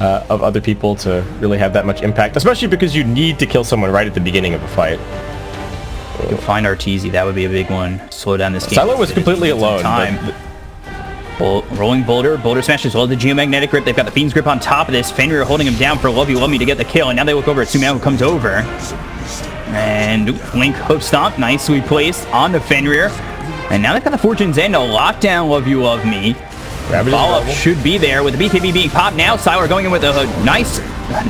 of other people to really have that much impact, especially because you need to kill someone right at the beginning of a fight. You can find Arteezy, that would be a big one. Slow down this game. Silo was completely alone. Rolling Boulder smash as well. The geomagnetic grip. They've got the Fiend's grip on top of this. Fenrir holding him down for Love You Love Me to get the kill. And now they look over at Sumail, who comes over. And Link hook stomp, nicely placed on the Fenrir. And now they've got the Fortune's End to lock down Love You Love Me. Follow-up should be there with the BKB being popped now. Sylar going in with a nice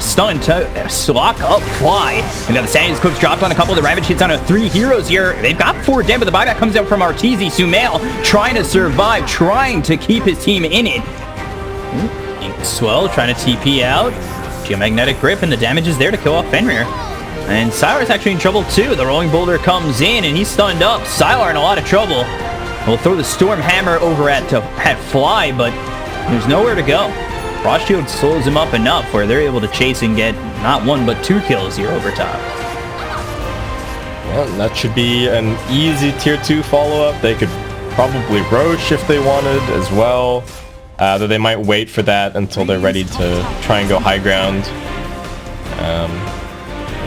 stun to lock up Fly. And now the Sandy's Clips dropped on a couple of the Ravage hits on 3 heroes here. They've got 4 dead, but the buyback comes out from Arteezy. Sumail trying to survive, trying to keep his team in it. Swell trying to TP out. Geomagnetic grip, and the damage is there to kill off Fenrir. And Sylar's actually in trouble too. The Rolling Boulder comes in and he's stunned up. Sylar in a lot of trouble. We'll throw the Storm Hammer over at Fly, but there's nowhere to go. Frost Shield slows him up enough where they're able to chase and get not 1 but 2 kills here over top. Well, that should be an easy tier 2 follow-up. They could probably Roche if they wanted as well. Though they might wait for that until they're ready to try and go high ground.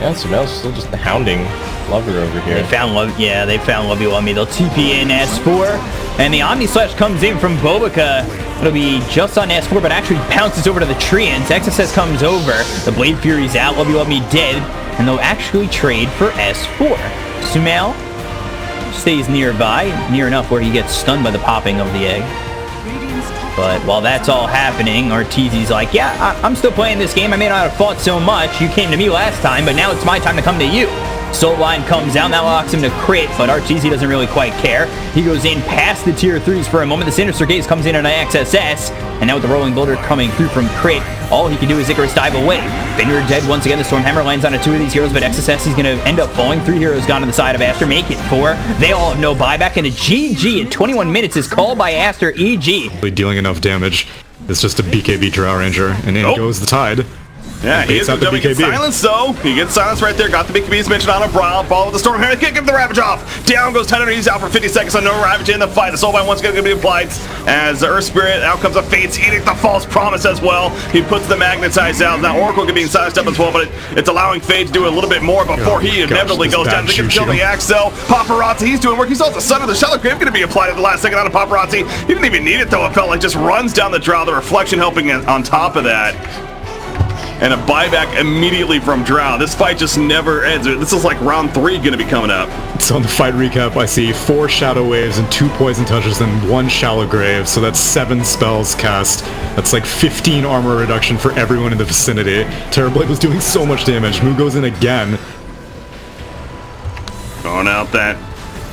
Yeah, Sumail's still just hounding Lover over here. They found Love, yeah, they found Love You Love Me. They'll TP in S4, and the Omni Slash comes in from Bobica. It'll be just on S4, but actually bounces over to the Treants. XSS comes over. The Blade Fury's out. Love You Love Me dead, and they'll actually trade for S4. Sumail stays nearby, near enough where he gets stunned by the popping of the egg. But while that's all happening, Arteezy's like, yeah, I'm still playing this game. I may not have fought so much. You came to me last time, but now it's my time to come to you. Soul Line comes down, that locks him to crit, but Arteezy doesn't really quite care. He goes in past the tier 3s for a moment. The Sinister Gaze comes in on XSS, and now with the Rolling Boulder coming through from crit, all he can do is Icarus dive away. Fenrir dead once again. The Storm Hammer lands on 2 of these heroes, but XSS is going to end up falling. 3 heroes gone to the side of Aster, make it 4. They all have no buyback, and a GG in 21 minutes is called by Aster EG. Dealing enough damage. It's just a BKB Drow Ranger, and in goes the Tide. Yeah, he is going to get silenced, though. He gets silenced right there. Got the BKBs mentioned on a Brawl. Follow with the Storm Hammer. Can't give the Ravage off. Down goes Titan. He's out for 50 seconds, so no Ravage in the fight. The Soulbind once again going to be applied as the Earth Spirit. Out comes a Fate's Edict, the False Promise as well. He puts the Magnetize out. Now Oracle being silenced up as well, but it's allowing Fate to do a little bit more before he inevitably goes down. They can kill the Axel. Paparazzi, he's doing work. He's also the son of the Shallow Grave going to be applied at the last second on a Paparazzi. He didn't even need it, though. It felt like just runs down the Drow. The Reflection helping on top of that. And a buyback immediately from Drow. This fight just never ends. This is like round 3 going to be coming up. So on the fight recap, I see 4 Shadow Waves and 2 Poison Touches and 1 Shallow Grave. So that's 7 spells cast. That's like 15 armor reduction for everyone in the vicinity. Terrorblade was doing so much damage. Mu goes in again. Going out that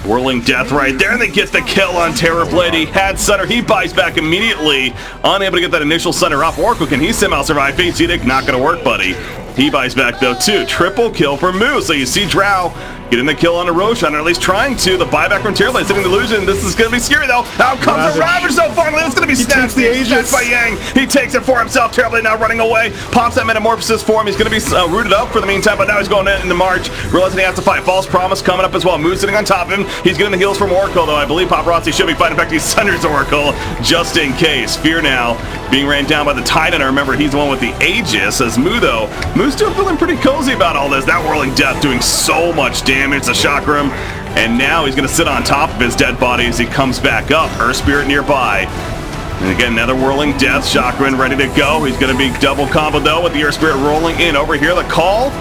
Whirling Death right there, and they get the kill on Terrorblade. He had Sutter, he buys back immediately, unable to get that initial Sutter off. Oracle, can he somehow survive? Fate's Edict, not gonna work, buddy. He buys back though too. Triple kill for Mu. So you see Drow getting the kill on a Roshan, or at least trying to. The buyback from Terrorblade sitting the illusion. This is gonna be scary though. Out comes the Ravage though. Finally, it's gonna be snatched. The Aegis by Yang. He takes it for himself. Terrorblade now running away. Pops that Metamorphosis for him. He's gonna be rooted up for the meantime, but now he's going into March. Realizing he has to fight. False Promise coming up as well. Mu sitting on top of him. He's getting the heals from Oracle though. I believe Paparazzi should be fighting. In fact, he sunders Oracle just in case. Fear now being ran down by the Titan. I remember he's the one with the Aegis. As Mu though, Mu's still feeling pretty cozy about all this. That Whirling Death doing so much damage. The Chakram, and now he's going to sit on top of his dead body as he comes back up. Earth Spirit nearby. And again, another Whirling Death. Chakram ready to go. He's going to be double combo though with the Earth Spirit rolling in over here. The call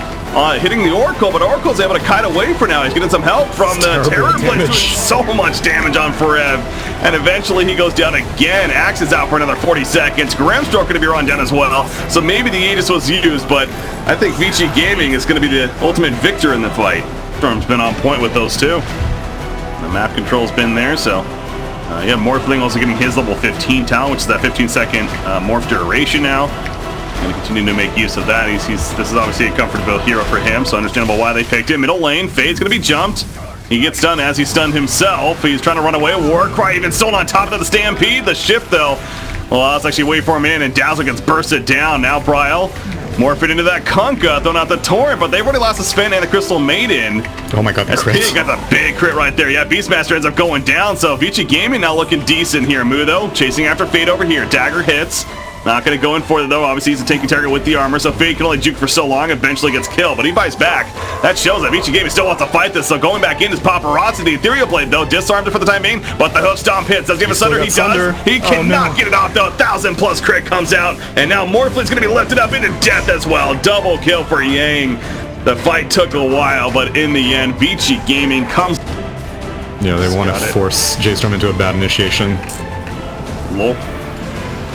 hitting the Oracle, but Oracle's able to kite away for now. He's getting some help from the Terrorblade, doing so much damage on Forev. And eventually he goes down again. Axe is out for another 40 seconds. Gramstroke going to be run down as well. So maybe the Aegis was used, but I think Vici Gaming is going to be the ultimate victor in the fight. Storm's been on point with those two. The map control's been there, so yeah, Morphling also getting his level 15 talent, which is that 15-second morph duration now. Going to continue to make use of that. This is obviously a comfortable hero for him, so understandable why they picked him. Middle lane, Fade's going to be jumped. He gets stunned as he stunned himself. He's trying to run away. Warcry even still on top of the Stampede. The shift, though. Well, let's actually wait for him in, and Dazzle gets bursted down. Now Bryle morphing into that Kunkka, throwing out the Torrent, but they've already lost the Sven and the Crystal Maiden. Oh my god, the SP got the big crit right there. Yeah, Beastmaster ends up going down, so Vici Gaming now looking decent here. Mu, though, chasing after Fade over here. Dagger hits. Not going to go in for it, though. Obviously, he's a tanky target with the armor, so Fade can only juke for so long, eventually gets killed, but he buys back. That shows that Vici still wants to fight this, so going back in is Paparazzi. The Ethereal Blade, though, disarmed it for the time being, but the hoof stomp hits. Does he have a Sunder? He does. He cannot get it off, though. 1,000+ crit comes out, and now Morphlin's going to be lifted up into death as well. Double kill for Yang. The fight took a while, but in the end, Vici Gaming comes... Yeah, they want to force J.Storm into a bad initiation. Lol.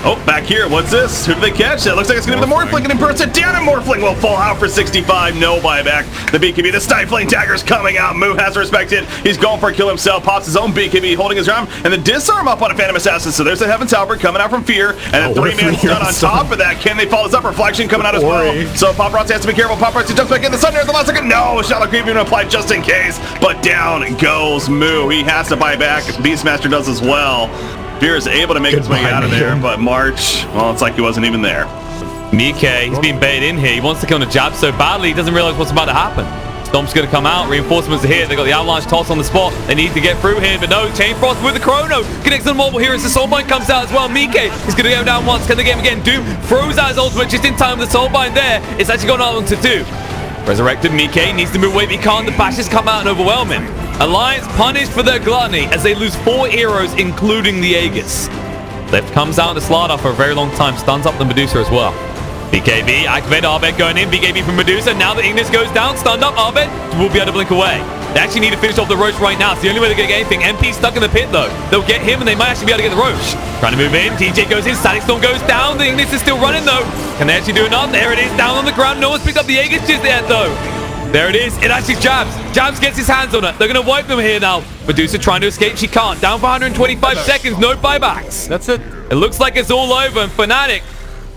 Oh, back here, what's this? Who did they catch? It looks like it's going to be the Morphling, and in person down, and Morphling will fall out for 65. No buyback. The BKB, the Stifling Dagger's coming out. Moo has respected. He's going for a kill himself. Pops his own BKB, holding his ground, and the disarm up on a Phantom Assassin. So there's a Heaven's Halberd coming out from Fear, and a 3-man stun on top of that. Can they follow this up? Reflection coming out as well. So Paparazzi has to be careful. Paparazzi jumps back in. The Sunder at the last second. No, Shadow Creep even applied just in case. But down goes Moo. He has to buy back. Beastmaster does as well. Fear is able to make his way out of there, but March, well, it's like he wasn't even there. Mike, he's been baited in here. He wants to kill on a jab so badly, he doesn't realize what's about to happen. Storm's going to come out. Reinforcements are here. They got the Avalanche toss on the spot. They need to get through here, but no. Chain Frost with the Chrono. Connects on the mobile here as the Soulbind comes out as well. Mike is going to go down once. Can they get him again? Doom throws out his ultimate just in time with the Soulbind there. It's actually gone on to 2. Resurrected Mike needs to move away, but he can't. The bashes come out and overwhelm him. Alliance punished for their gluttony as they lose 4 heroes, including the Aegis. Lift comes out to Slardar for a very long time. Stuns up the Medusa as well. BKB, activated Arbed going in. BKB from Medusa. Now that Ignis goes down, stunned up. Arbed will be able to blink away. They actually need to finish off the Roche right now. It's the only way they're going to get anything. MP's stuck in the pit, though. They'll get him, and they might actually be able to get the Roche. Trying to move in. TJ goes in. Static Storm goes down. The Ignis is still running, though. Can they actually do enough? There it is, down on the ground. No one's picked up the Aegis just yet, though. There it is. It actually jabs. Jabs gets his hands on it. They're going to wipe them here now. Medusa trying to escape. She can't. Down for 125 seconds. No buybacks. That's it. It looks like it's all over. And Fnatic,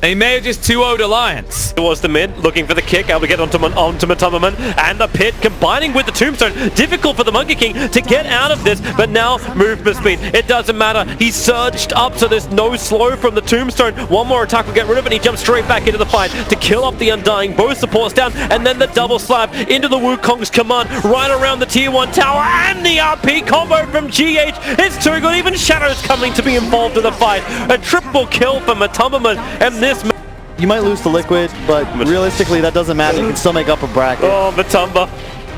they may have just 2-0'd Alliance. Towards the mid, looking for the kick, able to get onto Matumbaman, and the pit combining with the Tombstone. Difficult for the Monkey King to get out of this, but now movement speed. It doesn't matter. He surged up, so there's no slow from the Tombstone. One more attack will get rid of it, and he jumps straight back into the fight to kill off the Undying. Both supports down, and then the double slap into the Wukong's command, right around the tier 1 tower, and the RP combo from GH. It's too good. Even Shadow's coming to be involved in the fight. A triple kill for Matumbaman, and this... You might lose to Liquid, but realistically that doesn't matter. You can still make up a bracket. Oh, Matumba.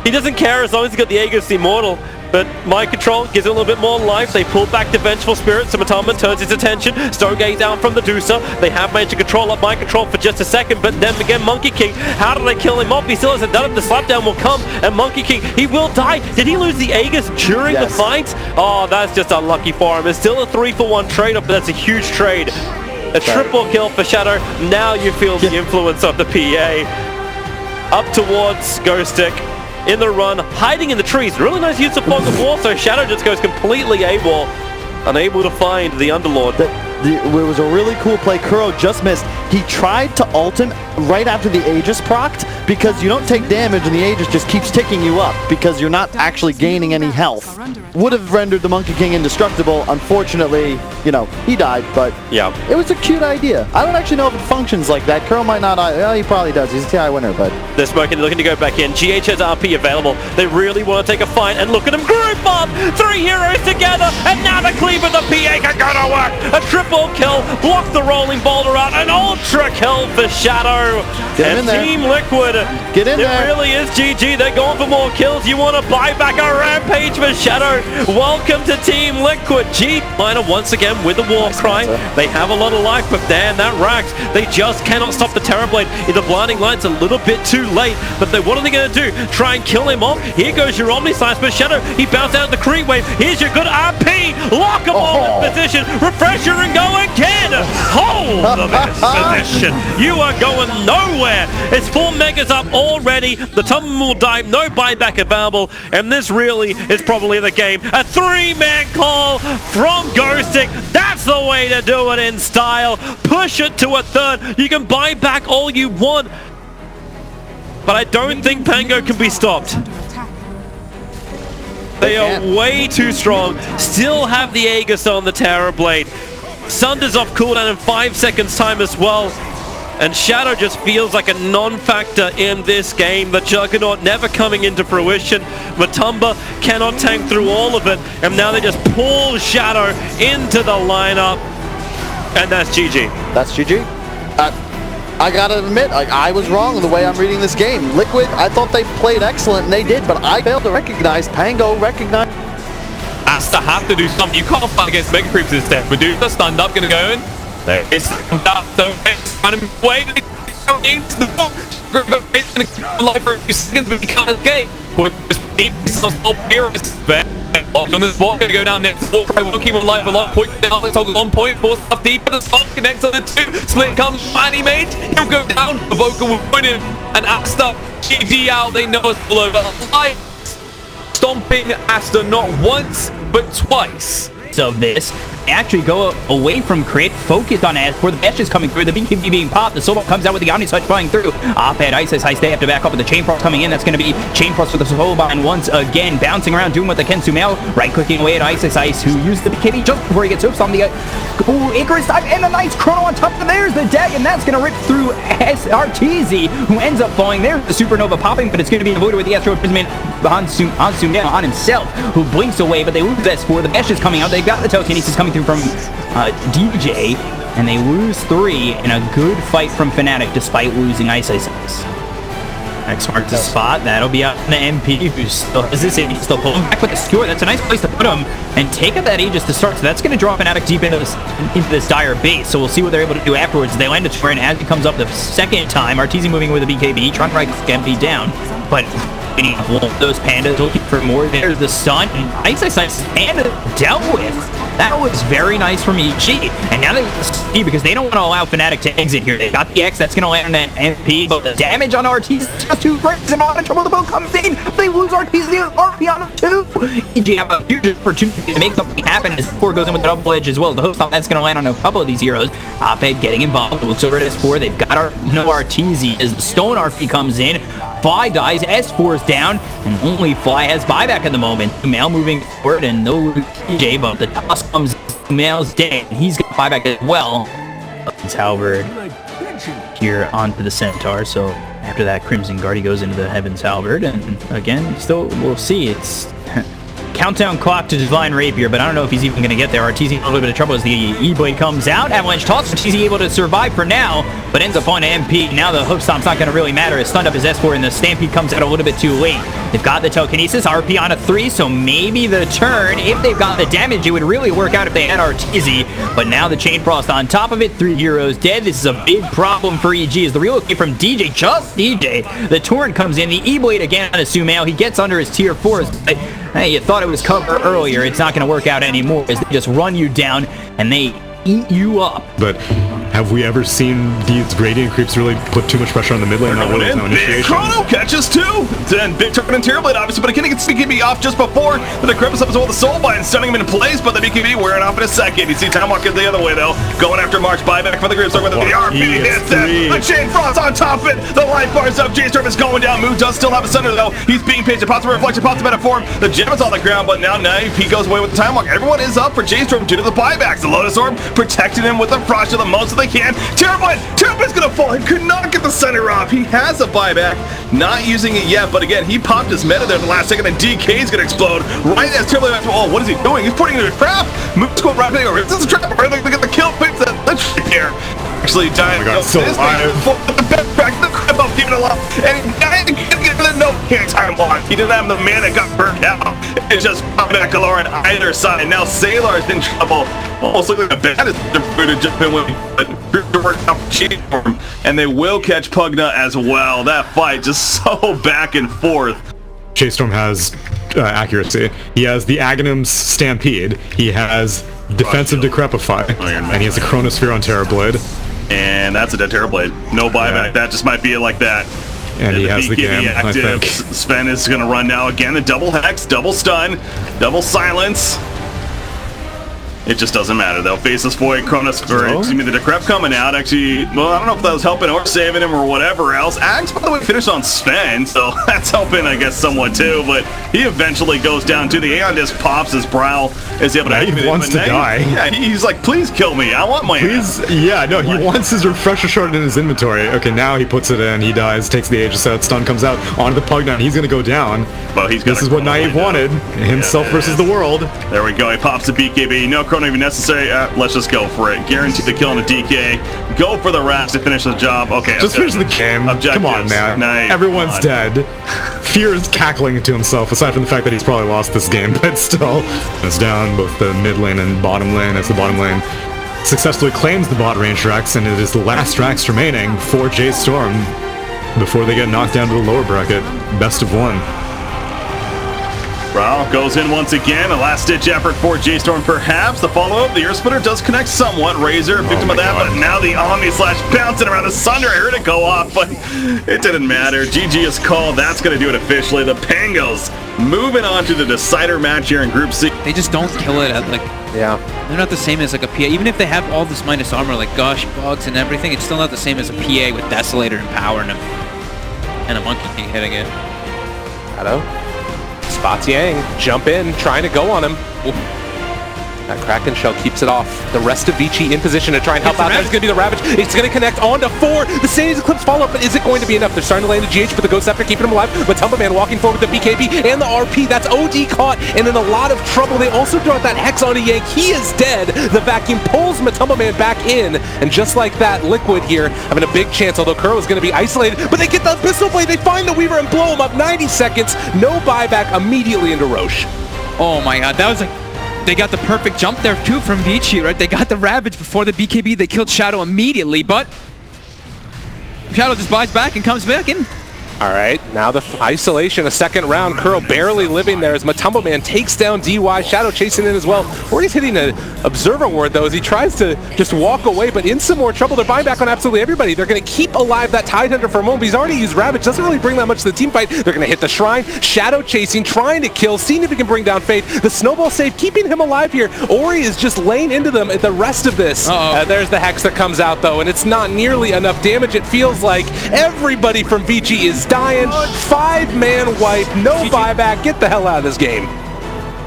He doesn't care as long as he's got the Aegis Immortal. But Mind Control gives him a little bit more life. They pull back the Vengeful Spirit, so Matumba turns his attention. Stargaze down from the Medusa. They have managed to control up Mind Control for just a second, but then again, Monkey King, how do they kill him off? He still hasn't done it. The slapdown will come, and Monkey King, he will die. Did he lose the Aegis during the fight? Oh, that's just unlucky for him. It's still a 3-for-1 trade-up, but that's a huge trade. A triple kill for Shadow. Now you feel the influence of the PA. Up towards Ghostic. In the run, hiding in the trees. Really nice use of Fog of War, so Shadow just goes completely AWOL. Unable to find the Underlord. It was a really cool play. Kuro just missed. He tried to ult him right after the Aegis procced because you don't take damage and the Aegis just keeps ticking you up because you're not actually gaining any health. Would have rendered the Monkey King indestructible. Unfortunately, you know, he died, but yeah, it was a cute idea. I don't actually know if it functions like that. Kuro might not. Well, he probably does. He's a TI winner, but... They're smoking, looking to go back in. GH has RP available. They really want to take a fight, and look at them group up! 3 heroes together, and now the cleave of the PA can go to work! A triple kill, block the rolling boulder out, an ultra kill for Shadow! Get in there. Team Liquid, get in there. It really is GG. They're going for more kills. You want to buy back a rampage for Shadow? Welcome to Team Liquid. G Minor once again with the war cry. They have a lot of life, but damn, that racks. They just cannot stop the Terrorblade. The blinding light's a little bit too late, but what are they going to do? Try and kill him off? Here goes your Omniscience, but Shadow, he bounced out of the creep wave. Here's your good RP. Lock him on in position. Refresher and go again. Hold this position. You are going nowhere. It's 4 megas up already. The Tumble will die. No buyback available, and this really is probably the game. A 3-man call from Ghostic. That's the way to do it in style. Push it to a 3rd. You can buy back all you want, but I don't think Pango can be stopped. They are way too strong. Still have the Aegis on the Terrorblade. Sunder's off cooldown in 5 seconds time as well. And Shadow just feels like a non-factor in this game. The Juggernaut never coming into fruition. Matumba cannot tank through all of it. And now they just pull Shadow into the lineup. And that's GG. That's GG. I gotta admit, I was wrong in the way I'm reading this game. Liquid, I thought they played excellent, and they did, but I failed to recognize. Pango recognized. Aster have to do something. You can't fight against Mega Creeps this step. Medusa stunned up, gonna go in. There is running away. Into the book. It's gonna life for a few seconds, but he can't escape. Some small heroes there. Locked on the spot, gonna go down next. Warcry will keep him alive a lot. Point down, let's hold on point. Force up deep, but the spot connects on the two. Split comes, Fanny mate. He'll go down. The Vocal will point him. And Aster, GG out. They know it's all over. Life stomping Aster not once, but twice. Of this, they actually go away from crit, focused on Ash, where the Bash is coming through, the BKB being popped, the Soul comes out with the Omni Switch flying through. Op-Ed, Isis, Heist, they have to back up with the Chain Frost coming in. That's going to be Chain Frost with the Soul Bind once again, bouncing around, doing what they can. Sumail, right-clicking away at Isis Ice, who used the BKB just before he gets hoops on the Icarus dive, and a nice chrono on top, and there's the Dag, and that's going to rip through Arteezy, who ends up falling there. The Supernova popping, but it's going to be avoided with the Astro Prism on Sumail, on himself, who blinks away, but they lose S4. The Bash is coming out. They've got the telekinesis coming through from DJ, and they lose 3 in a good fight from Fnatic despite losing Ice. Next mark to spot. That'll be out in the MP, who still has this. He's still pulling back with the skewer. That's a nice place to put him and take up that Aegis to start. So that's going to draw Fnatic deep into this dire base. So we'll see what they're able to do afterwards. They land a turret, and as he comes up the second time, Arteezy moving with a BKB, trying to right MP down, but those pandas looking for more. There's the stun, and Ice Panda dealt with. That was very nice from EG. And now they see, because they don't want to allow Fnatic to exit here. They got the X, that's going to land on that MP, but the damage on Arteezy is just too great. And on trouble, the boat comes in. They lose Arteezy, RP on him too. EG have a huge opportunity to make something happen as 4 goes in with the double edge as well. The host that's going to land on a couple of these heroes. Op-Ed getting involved. Looks over at S4. They've got Arteezy as the Stone RP comes in. Fly dies, S4's down, and only Fly has buyback at the moment. Mail moving forward, and no TJ, but the toss comes, Mail's dead, and he's got buyback as well. It's Halberd here onto the Centaur, so after that, Crimson Guard, he goes into the Heaven's Halberd, and again, still, we'll see, it's countdown clock to Divine Rapier, but I don't know if he's even going to get there. Arteezy in a little bit of trouble as the E-Blade comes out. Avalanche toss, Arteezy able to survive for now, but ends up on MP. Now the hook stomp's not going to really matter. It's stunned up his S4, and the Stampede comes out a little bit too late. They've got the telekinesis, RP on a 3, so maybe the turn, if they've got the damage, it would really work out if they had Arteezy, but now the Chain Frost on top of it, 3 heroes dead. This is a big problem for EG as the relocate from DJ, just DJ. The Torrent comes in, the E-Blade again on a Sumail. He gets under his tier 4s, but hey, you thought it was cover earlier. It's not going to work out anymore as they just run you down and they eat you up. But have we ever seen these gradient creeps really put too much pressure on the mid lane? Not really, no initiation. Chrono catches 2. Then big turn and Terrorblade, obviously, but again, he gets BKB off just before. But the Crevice up as well, the Soul Bind, stunning him in place, but the BKB wearing off in a second. You see Time Walker the other way, though. Going after March, buyback for the Grimstar with the RP hits them. The Chain Frost on top of it. The life bars up. J.Storm is going down. Moon does still have a center, though. He's being patient. Pops a reflection, pops a better form. The gem is on the ground, but now he goes away with the Time Walk. Everyone is up for J.Storm due to the buybacks. The Lotus Orb protecting him with the Frost to the most that they can. Terrablade's gonna fall. He could not get the center off. He has a buyback, not using it yet, but again, he popped his meta there in the last second, and DK's gonna explode right as Terrablade. Oh, what is he doing? He's putting it in a trap. Moves go right over. This is a trap. Look at the kill. Picks that. Let's here. Actually, dying. Oh my God, so alive. The best track, the crap up, keeping it alive, and he didn't get the no time lock. He didn't have the mana, got burned out. It's just back galore on either side. Now Sailor's in trouble. Almost look like the baddest to jump in with, but work out for him. And they will catch Pugna as well. That fight just so back and forth. J.Storm has accuracy. He has the Aghanim's Stampede. He has defensive Decrepify. And he has a Chronosphere on Terrorblade. And that's a dead Terrorblade. No buyback. Yeah. That just might be it like that. And he has the game, I think. Sven is going to run now again. The double hex, double stun, double silence. It just doesn't matter. They'll face this Void, Cronus, or excuse me, the Decrep coming out. Actually, well, I don't know if that was helping or saving him or whatever else. Ags, by the way, finished on Sven, so that's helping, I guess, somewhat too. But he eventually goes down to the Aeon Disc, pops his brow, is able to activate it. He wants to die. Yeah, he's like, please kill me. I want my Yeah, no, he wants his refresher shard in his inventory. Okay, now he puts it in, he dies, takes the Aegis out, stun comes out onto the Pugna, he's gonna go down. Well, this is what Naive wanted. Himself versus the world. There we go. He pops the BKB. No Chrono Chrono even necessary? Let's just go for it. Guarantee the kill on the DK. Go for the racks to finish the job. Okay. Just finish the game. Come on, man. Nice. Everyone's dead. Fear is cackling to himself, aside from the fact that he's probably lost this game, but still. It's down both the mid lane and bottom lane as the bottom lane successfully claims the bot range racks, and it is the last racks remaining for J.Storm before they get knocked down to the lower bracket. Best of one. Well, goes in once again. A last-ditch effort for J.Storm, perhaps. The follow-up, the Earth Splitter does connect somewhat. Razor, victim of that, but now the Omni Slash bouncing around the Sunder. I heard it go off, but it didn't matter. GG is called. That's going to do it officially. The Pangos moving on to the decider match here in Group C. They just don't kill it at, like... Yeah. They're not the same as, like, a PA. Even if they have all this minus armor, like Gush, Bugs, and everything, it's still not the same as a PA with Desolator and Power and a Monkey King hitting it. Hello? Spots Yang, jump in, trying to go on him. Ooh. That Kraken Shell keeps it off. The rest of Vici in position to try and help out. There's going to be the Ravage. It's going to connect onto 4. The Sandy's Eclipse follow-up, but is it going to be enough? They're starting to land the GH, but the Ghost Scepter keeping him alive. Matumba Man walking forward with the BKB and the RP. That's OD caught and in a lot of trouble. They also throw out that Hex onto Yang. He is dead. The vacuum pulls Matumba Man back in, and just like that, Liquid here having a big chance, although Kuro is going to be isolated, but they get the Pistol Blade. They find the Weaver and blow him up. 90 seconds. No buyback immediately into Roche. Oh my god, that was like... They got the perfect jump there too from Vici, right? They got the Ravage before the BKB. They killed Shadow immediately, but Shadow just buys back and comes back in. All right, now the isolation, a second round. Kuro barely living there as Matumba Man takes down DY. Shadow chasing in as well. Ori's hitting an Observer Ward, though, as he tries to just walk away, but in some more trouble. They're buying back on absolutely everybody. They're going to keep alive that Tidehunter for a moment, but he's already used Ravage. Doesn't really bring that much to the team fight. They're going to hit the Shrine. Shadow chasing, trying to kill, seeing if he can bring down Fate. The Snowball save, keeping him alive here. Ori is just laying into them at the rest of this. There's the Hex that comes out, though, and it's not nearly enough damage. It feels like everybody from Vici is dying. 5-man wipe, no buyback. Get the hell out of this game.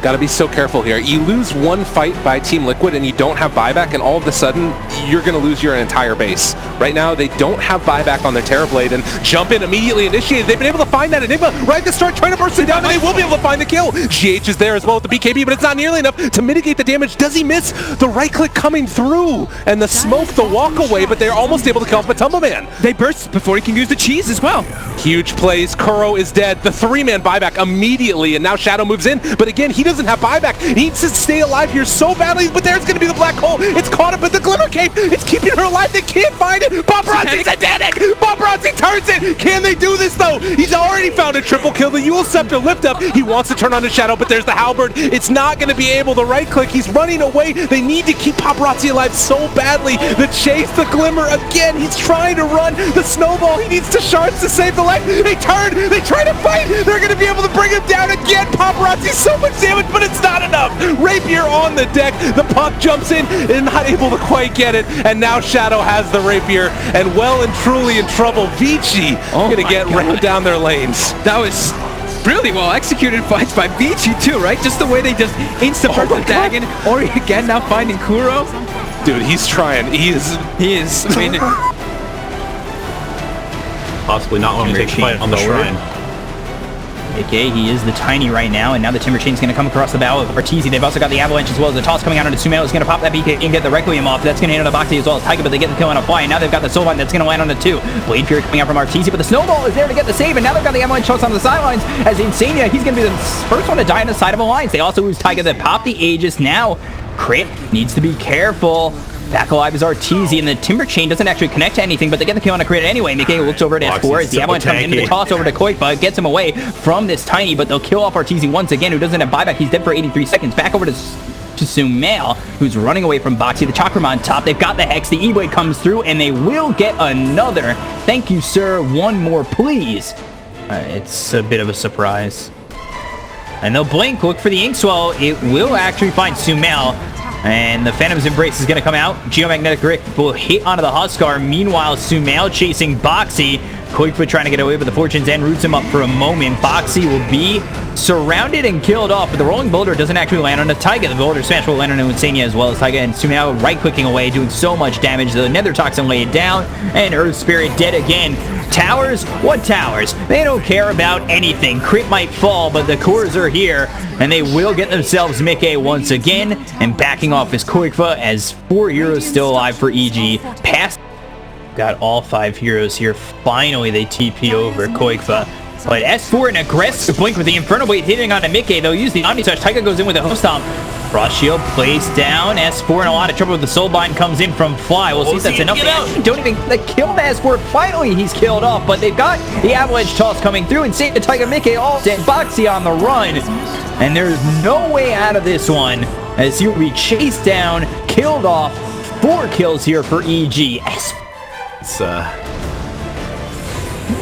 Gotta be so careful here. You lose one fight by Team Liquid and you don't have buyback, and all of a sudden, you're gonna lose your entire base. Right now, they don't have buyback on their Terrorblade, and jump in immediately initiated. They've been able to find that Enigma right at the start, trying to burst it down, and they will be able to find the kill. GH is there as well with the BKB, but it's not nearly enough to mitigate the damage. Does he miss? The right click coming through, and the smoke, the walk away, but they're almost able to kill off Matumba Man. They burst before he can use the cheese as well. Huge plays. Kuro is dead. The 3-man buyback immediately, and now Shadow moves in, but again, he doesn't have buyback. He needs to stay alive here so badly, but there's going to be the black hole. It's caught up in the Glimmer Cape. It's keeping her alive. They can't find it. Paparazzi's satanic. Paparazzi turns it. Can they do this, though? He's already found a triple kill. The Yule Scepter lift up. He wants to turn on his Shadow, but there's the Halberd. It's not going to be able to right click. He's running away. They need to keep Paparazzi alive so badly. The chase, the Glimmer again. He's trying to run. The Snowball. He needs to shards to save the life. They turn. They try to fight. They're going to be able to bring him down again. Paparazzi, so much damage, but it's not enough. Rapier on the deck. The puck jumps in and not able to quite get it. And now Shadow has the Rapier and well and truly in trouble. Vici going to get rammed down their lanes. That was really well executed fights by Vici too, right? Just the way they just insta-burst the Dagon. Ori again now finding Kuro. Dude, he's trying. He is. I mean, possibly not wanting to take the fight on the Shrine. Okay, he is the Tiny right now, and now the Timber Chain's going to come across the bow of Arteezy. They've also got the Avalanche as well as the toss coming out onto Sumail. Is going to pop that BK and get the Requiem off. That's going to hit on the Boxy as well as Tiger, but they get the kill on a fly, and now they've got the Soulvine that's going to land on the 2. Blade Fury coming out from Arteezy, but the Snowball is there to get the save, and now they've got the Avalanche toss on the sidelines as Insania. He's going to be the first one to die on the side of Alliance. They also lose Tiger that popped the Aegis. Now, Crit needs to be careful. Back alive is Arteezy, and the Timber Chain doesn't actually connect to anything, but they get the kill on a crit anyway. Mickey looks over at S4 as the Avalanche comes into the toss over to Koipa, gets him away from this Tiny, but they'll kill off Arteezy once again, who doesn't have buyback. He's dead for 83 seconds. Back over to Sumail, who's running away from Boxy. The Chakram on top. They've got the Hex. The E-Blade comes through, and they will get another. Thank you, sir. One more, please. It's a bit of a surprise. And they'll blink, look for the Inkswell. It will actually find Sumail. And the Phantom's Embrace is going to come out. Geomagnetic Rift will hit onto the Huskar. Meanwhile, Sumail chasing Boxy. Koipa trying to get away with the Fortunes and roots him up for a moment. Boxy will be surrounded and killed off, but the Rolling Boulder doesn't actually land on the Taiga. The Boulder Smash will land on Insania as well as Taiga, and Sumail right-clicking away, doing so much damage. The Nether Toxin laid down, and Earth Spirit dead again. Towers? What towers? They don't care about anything. Crit might fall, but the cores are here, and they will get themselves Mickey once again. And backing off is Koikva as 4 heroes still alive for EG. Past. Got all 5 heroes here. Finally, they TP over Koikva. But S4 an aggressive blink with the Inferno Blade hitting on a Mickey. They'll use the Omni Touch. Taiga goes in with a Host Stomp. Frost Shield placed down. S4 in a lot of trouble with the Soulbind comes in from Fly. We'll see if that's enough. They don't even kill the S4. Finally, he's killed off, but they've got the Avalanche Toss coming through and save the Taiga Mickey all dead. Boxy on the run. And there's no way out of this one as he'll be chased down, killed off. 4 kills here for EG. It's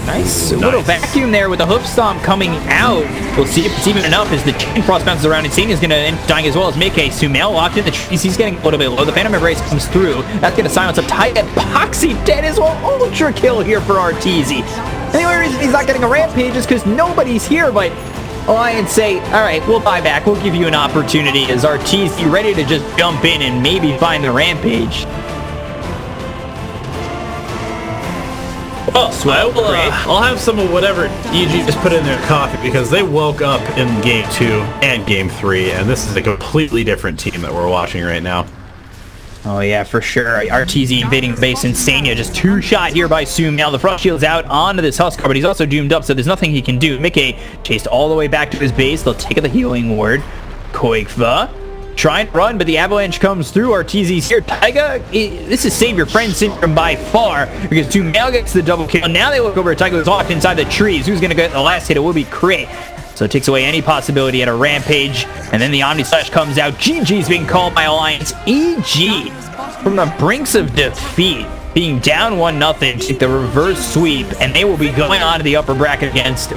Nice. A little vacuum there with the hoof stomp coming out. We'll see if it's even enough as the Chain Frost bounces around. Insane is going to end up dying as well as Mickey. Sumail locked in the trees. He's getting a little bit low. The Phantom Embrace comes through. That's going to silence up tight. And Boxy dead as well. Ultra kill here for Arteezy. And the only reason he's not getting a Rampage is because nobody's here, but Alliance say, all right, we'll buy back. We'll give you an opportunity as Arteezy ready to just jump in and maybe find the Rampage. Well, I'll have some of whatever EG just put in their coffee because they woke up in Game 2 and Game 3, and this is a completely different team that we're watching right now. Oh yeah, for sure. Arteezy invading the base. Insania just 2-shot here by Zoom. Now the Frost Shield's out onto this Huskar, but he's also doomed up, so there's nothing he can do. Mickey chased all the way back to his base. They'll take the healing ward. Koikva trying to run, but the Avalanche comes through. Arteezy's here. Taiga, this is save your friend syndrome by far because Sumail gets the double kill. Now they look over at Taiga who's locked inside the trees. Who's going to get the last hit? It will be Crit. So it takes away any possibility at a Rampage. And then the Omni Slash comes out. GG's being called by Alliance. EG from the brinks of defeat, being down 1-0, take the reverse sweep, and they will be going on to the upper bracket against